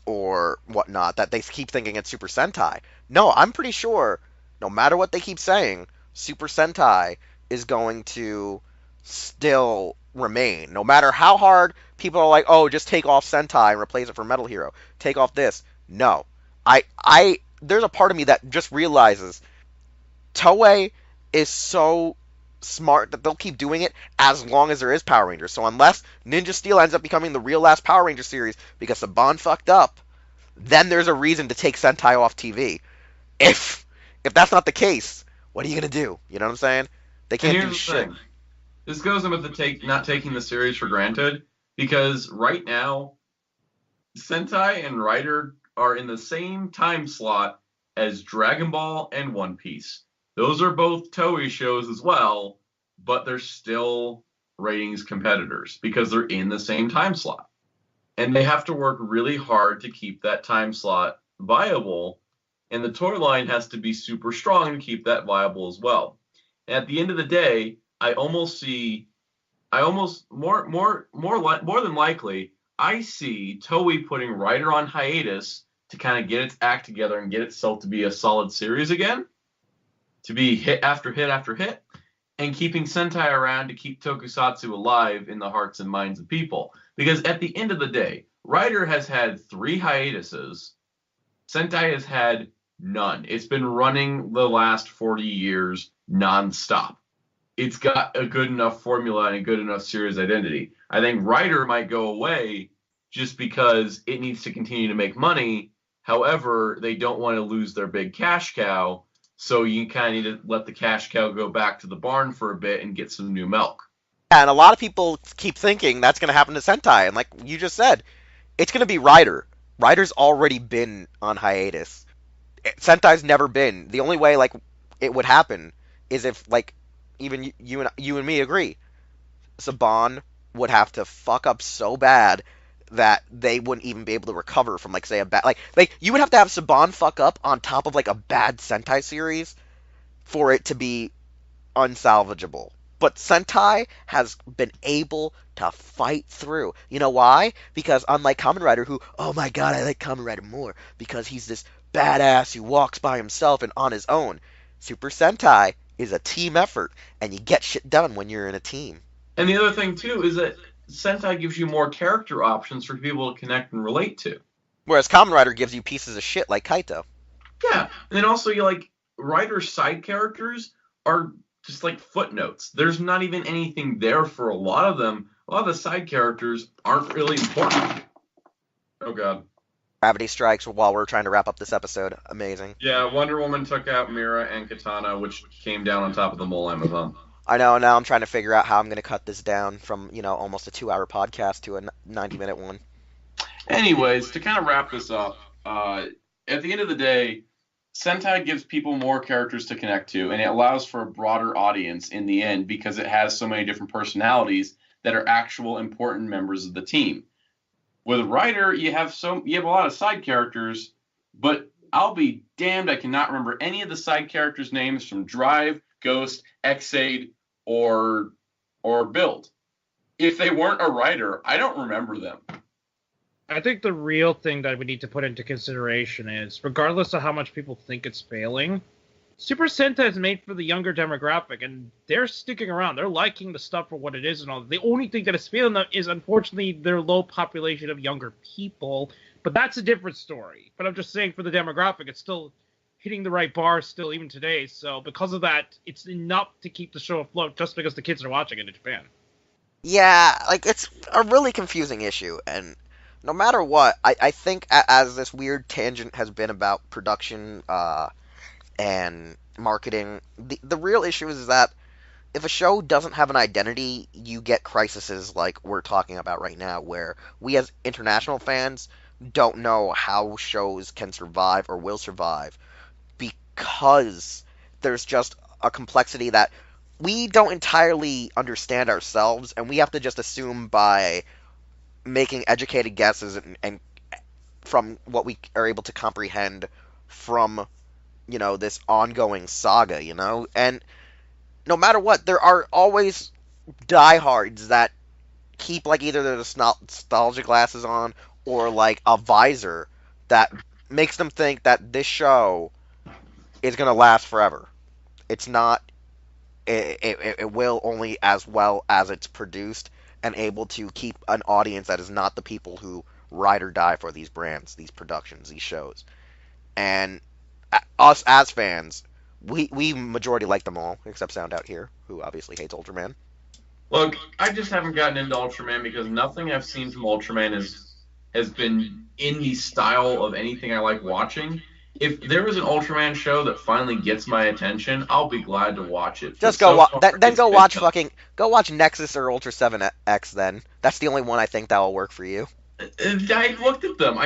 or whatnot that they keep thinking it's Super Sentai. No, I'm pretty sure, no matter what they keep saying, Super Sentai is going to still remain. No matter how hard people are like, oh, just take off Sentai and replace it for Metal Hero. Take off this. No. There's a part of me that just realizes Toei is so smart that they'll keep doing it as long as there is Power Rangers. So unless Ninja Steel ends up becoming the real last Power Ranger series because Saban fucked up, then there's a reason to take Sentai off TV. If that's not the case, what are you gonna do? You know what I'm saying? They can't do shit. Thing. This goes in with the not taking the series for granted, because right now, Sentai and Rider are in the same time slot as Dragon Ball and One Piece. Those are both Toei shows as well, but they're still ratings competitors because they're in the same time slot. And they have to work really hard to keep that time slot viable, and the toy line has to be super strong to keep that viable as well. And at the end of the day, more than likely, I see Toei putting Rider on hiatus to kind of get its act together and get itself to be a solid series again, to be hit after hit after hit, and keeping Sentai around to keep Tokusatsu alive in the hearts and minds of people. Because at the end of the day, Rider has had 3 hiatuses. Sentai has had none. It's been running the last 40 years nonstop. It's got a good enough formula and a good enough series identity. I think Rider might go away just because it needs to continue to make money. However, they don't want to lose their big cash cow, so you kind of need to let the cash cow go back to the barn for a bit and get some new milk. And a lot of people keep thinking that's going to happen to Sentai, and like you just said, it's going to be Rider. Rider's already been on hiatus. Sentai's never been. The only way like it would happen is if like even you and me agree, Saban would have to fuck up so bad that they wouldn't even be able to recover from like say a bad like you would have to have Saban fuck up on top of like a bad Sentai series for it to be unsalvageable. But Sentai has been able to fight through. You know why? Because unlike Kamen Rider, who, oh my god, I like Kamen Rider more because he's this badass who walks by himself and on his own. Super Sentai is a team effort, and you get shit done when you're in a team. And the other thing, too, is that Sentai gives you more character options for people to connect and relate to. Whereas Kamen Rider gives you pieces of shit like Kaito. Yeah, and then also, you like, Rider's side characters are just like footnotes. There's not even anything there for a lot of them. A lot of the side characters aren't really important. Oh, God. Gravity strikes while we're trying to wrap up this episode. Amazing. Yeah, Wonder Woman took out Mira and Katana, which came down on top of the Mole Amazon. I know, now I'm trying to figure out how I'm going to cut this down from, almost a 2-hour podcast to a 90-minute one. Anyways, to kind of wrap this up, at the end of the day, Sentai gives people more characters to connect to, and it allows for a broader audience in the end because it has so many different personalities that are actual important members of the team. With Rider, you have a lot of side characters, but I'll be damned, I cannot remember any of the side characters' names from Drive, Ghost, Ex-Aid, or Build. If they weren't a Rider, I don't remember them. I think the real thing that we need to put into consideration is, regardless of how much people think it's failing, Super Sentai is made for the younger demographic, and they're sticking around. They're liking the stuff for what it is and all. The only thing that is failing them is, unfortunately, their low population of younger people, but that's a different story. But I'm just saying, for the demographic, it's still hitting the right bar still even today. So because of that, it's enough to keep the show afloat just because the kids are watching it in Japan. Yeah, like, it's a really confusing issue, and no matter what, I think as this weird tangent has been about production and marketing, the real issue is that if a show doesn't have an identity, you get crises like we're talking about right now, where we as international fans don't know how shows can survive or will survive because there's just a complexity that we don't entirely understand ourselves, and we have to just assume by making educated guesses and from what we are able to comprehend from this ongoing saga, and no matter what, there are always diehards that keep like either the nostalgia glasses on or like a visor that makes them think that this show is going to last forever. It's not. It will only as well as it's produced and able to keep an audience that is not the people who ride or die for these brands, these productions, these shows. And us as fans, we majority like them all, except Sound Out here, who obviously hates Ultraman. Look, I just haven't gotten into Ultraman because nothing I've seen from Ultraman has been in the style of anything I like watching. If there was an Ultraman show that finally gets my attention, I'll be glad to watch it. Just But go so far, then it's go been watch nothing. go watch Nexus or Ultra 7X then. That's the only one I think that will work for you. I looked at them.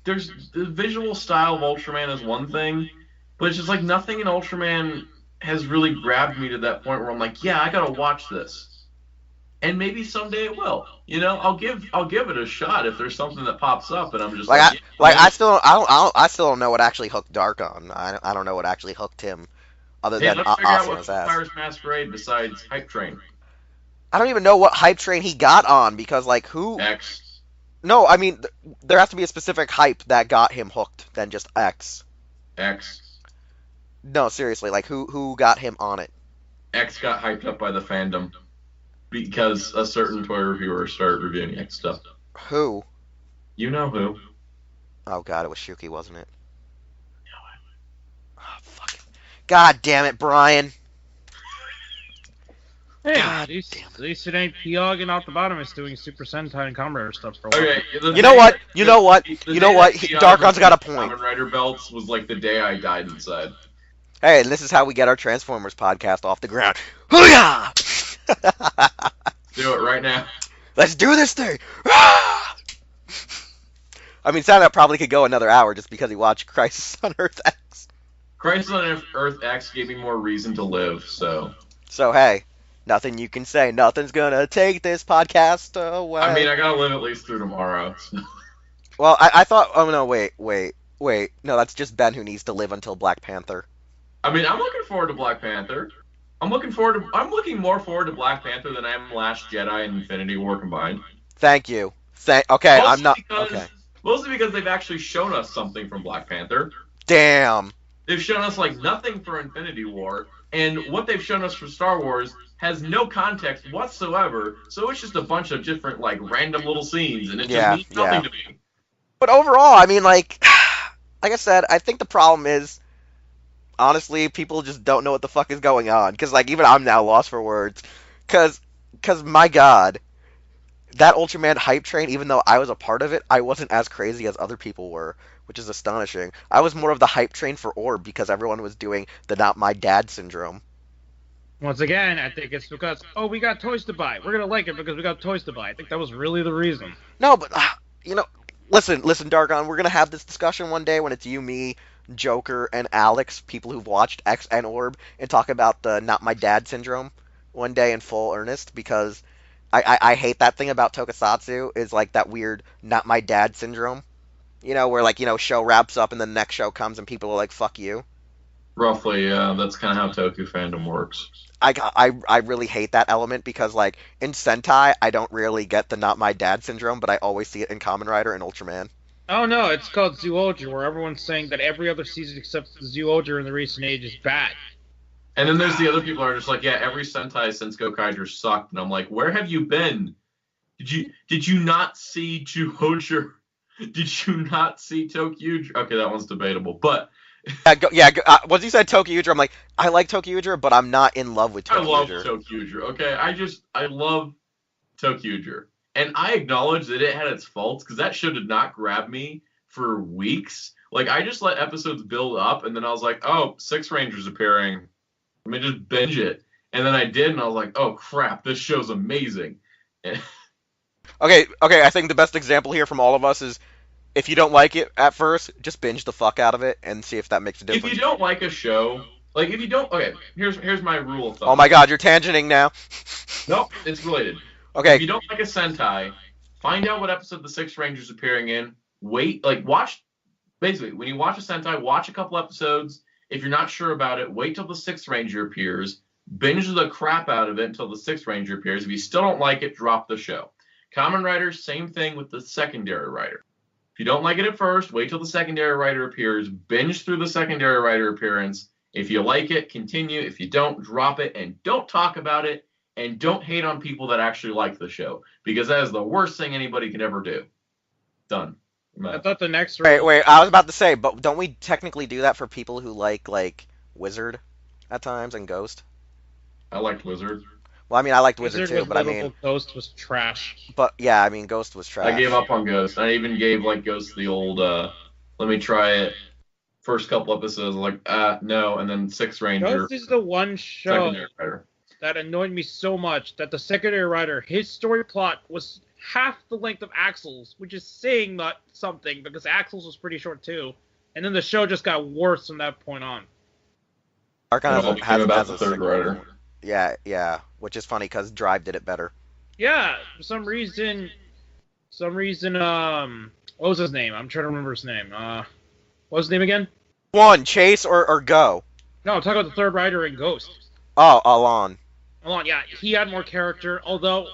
There's the visual style of Ultraman is one thing, but it's just like nothing in Ultraman has really grabbed me to that point where I'm like, yeah, I gotta watch this. And maybe someday it will. You know, I'll give it a shot if there's something that pops up, and I'm just Like like, I still don't know what actually hooked Dark on. I don't know what actually hooked him, other hey, than let's figure out Asuna's what ass. Pirates Masquerade besides Hype Train I don't even know what hype train he got on because like who? X. No, I mean there has to be a specific hype that got him hooked than just X. No, seriously, like who got him on it? X got hyped up by the fandom because a certain toy reviewer started reviewing X stuff. Who? You know who? Oh god, it was Shuki, wasn't it? Oh, fuck it. God damn it, Brian. Hey, God at least it ain't Piyog out the bottom. It's doing Super Sentai and Kamen Rider stuff for a while. Okay, You know what? Darkon's got a point. Kamen Rider belts was like the day I died inside. Hey, and this is how we get our Transformers podcast off the ground. Hoo-yah! Do it right now. Let's do this thing! Ah! I mean, Santa probably could go another hour just because he watched Crisis on Earth X. Crisis on Earth X gave me more reason to live, so. So, hey, nothing you can say. Nothing's gonna take this podcast away. I mean, I gotta live at least through tomorrow. Well, I thought... Oh, no, wait. No, that's just Ben who needs to live until Black Panther. I mean, I'm looking forward to Black Panther. I'm looking more forward to Black Panther than I am Last Jedi and Infinity War combined. Thank you. Okay, I'm not... Okay. Mostly because they've actually shown us something from Black Panther. Damn. They've shown us, like, nothing for Infinity War, and what they've shown us for Star Wars has no context whatsoever, so it's just a bunch of different, like, random little scenes, and it just means nothing to me. But overall, I mean, like I said, I think the problem is, honestly, people just don't know what the fuck is going on. Because, like, even I'm now lost for words. Because, my god, that Ultraman hype train, even though I was a part of it, I wasn't as crazy as other people were, which is astonishing. I was more of the hype train for Orb because everyone was doing the not my dad syndrome. Once again, I think it's because, we got toys to buy. We're going to like it because we got toys to buy. I think that was really the reason. No, but, listen, Dargon, we're going to have this discussion one day when it's you, me, Joker, and Alex, people who've watched X and Orb, and talk about the not my dad syndrome one day in full earnest, because I hate that thing about Tokusatsu, is like that weird not my dad syndrome. Where like, show wraps up and the next show comes and people are like, fuck you. Roughly, yeah, that's kind of how Toku fandom works. I really hate that element because, like, in Sentai, I don't really get the not my dad syndrome, but I always see it in Kamen Rider and Ultraman. Oh no, it's called Zyuohger, where everyone's saying that every other season except Zyuohger in the recent age is bad. And then there's the other people who are just like, yeah, every Sentai since Gokaiger sucked. And I'm like, where have you been? Did you not see Zyuohger? Did you not see Tokyuger? Okay, that one's debatable, but... Once you said Tokyuger, I'm like, I like Tokyuger, but I'm not in love with Tokyuger. I love Tokyuger, okay? I love Tokyuger. And I acknowledge that it had its faults, because that show did not grab me for weeks. Like, I just let episodes build up, and then I was like, oh, Six Rangers appearing. Let me just binge it. And then I did, and I was like, oh, crap, this show's amazing. Okay, I think the best example here from all of us is, if you don't like it at first, just binge the fuck out of it and see if that makes a difference. If you don't like a show, like if you don't, okay, here's my rule of thumb. Oh my god, you're tangenting now. Nope, it's related. Okay. If you don't like a Sentai, find out what episode the Six Rangers appearing in. Watch. Basically, when you watch a Sentai, watch a couple episodes. If you're not sure about it, wait till the Sixth Ranger appears. Binge the crap out of it until the Sixth Ranger appears. If you still don't like it, drop the show. Kamen Rider, same thing with the secondary writer. If you don't like it at first, wait till the secondary writer appears, binge through the secondary writer appearance. If you like it, continue. If you don't, drop it and don't talk about it, and don't hate on people that actually like the show, because that is the worst thing anybody could ever do. Done. I thought the next Wait, I was about to say, but don't we technically do that for people who like Wizard at times and Ghost? I liked Wizard. Well, I mean, I liked Wizard too, was but I mean, Ghost was trash. but yeah, I mean, Ghost was trash. I gave up on Ghost. I even gave Ghost the old let me try it. First couple episodes, no, and then Sixth Ranger. Ghost is the one show Secondary writer. that annoyed me so much that the secondary writer, his story plot was half the length of Axel's, which is saying not something because Axel's was pretty short too. And then the show just got worse from that point on. Archon Has about the a third sequel. writer. Yeah, which is funny because Drive did it better. Yeah, for some reason, what was his name? I'm trying to remember his name. What was his name again? One, Chase or Go? No, I'm talking about the third writer in Ghost. Oh, Alon. Alon, yeah, he had more character, although,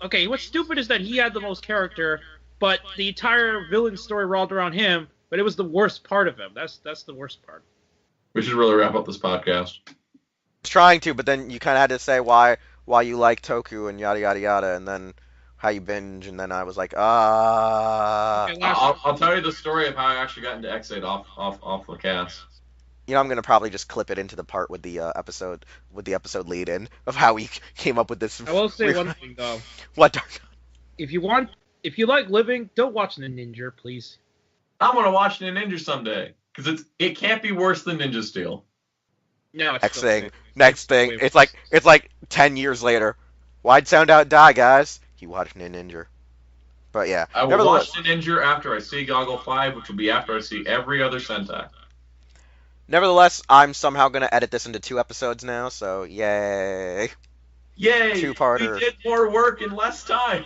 okay, what's stupid is that he had the most character, but the entire villain story revolved around him, but it was the worst part of him. That's the worst part. We should really wrap up this podcast. I was trying to, but then you kind of had to say why you like Toku and yada yada yada, and then how you binge, and then I was like, Okay, last- I'll tell you the story of how I actually got into X8 off the cast. You know, I'm gonna probably just clip it into the part with the episode lead in of how we came up with this. I will say one thing though. What, Dark? If you like living, don't watch the Ninja, please. I'm gonna watch Ninja someday because it can't be worse than Ninja Steel. No, it's Next still thing, good. next thing. way It's worse. like 10 years later. Why'd Sound Out die, guys? He watched Ninja. But yeah, I will nevertheless, watch Ninja after I see Goggle 5, which will be after I see every other Sentai. nevertheless, I'm somehow gonna edit this into 2 episodes now. So yay! Yay! Two-parter. We did more work in less time.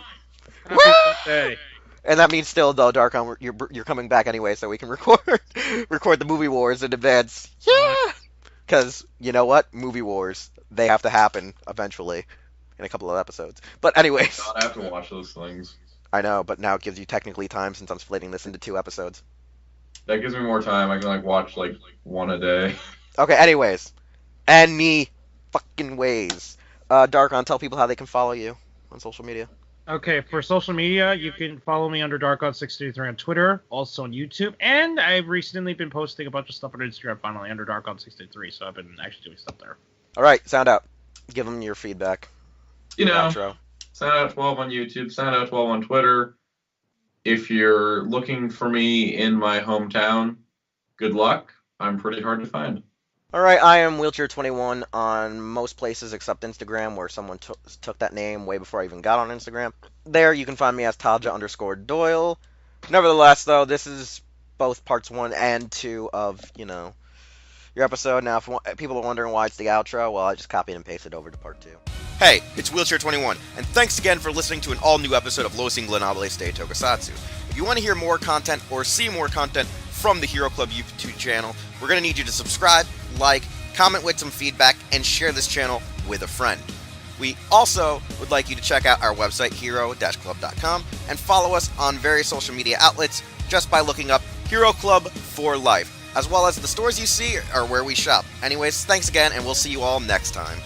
Happy birthday. And that means still though, Darkon, you're coming back anyway, so we can record the movie wars in advance. Yeah. Because you know what, movie wars, they have to happen eventually in a couple of episodes. But anyways, God, I have to watch those things. I know, but now it gives you technically time since I'm splitting this into 2 episodes. That gives me more time. I can watch one a day. Okay, anyways, any fucking ways. Darkon, tell people how they can follow you on social media. Okay, for social media, you can follow me under DarkOn633 on Twitter, also on YouTube, and I've recently been posting a bunch of stuff on Instagram finally under DarkOn633, so I've been actually doing stuff there. All right, Sound Out. Give them your feedback. You know, Outro. SoundOut12 on YouTube, SoundOut12 on Twitter. If you're looking for me in my hometown, good luck. I'm pretty hard to find. All right, I am Wheelchair21 on most places except Instagram, where someone took that name way before I even got on Instagram. There, you can find me as Taja_Doyle. Nevertheless, though, this is both parts 1 and 2 of, your episode. Now, if people are wondering why it's the outro, well, I just copied and pasted over to part 2. Hey, it's Wheelchair21, and thanks again for listening to an all-new episode of Los Inglenables de Tokusatsu. If you want to hear more content or see more content from the Hero Club YouTube channel, we're going to need you to subscribe, like, comment with some feedback, and share this channel with a friend. We also would like you to check out our website, hero-club.com, and follow us on various social media outlets just by looking up Hero Club for Life, as well as the stores you see are where we shop. Anyways, thanks again, and we'll see you all next time.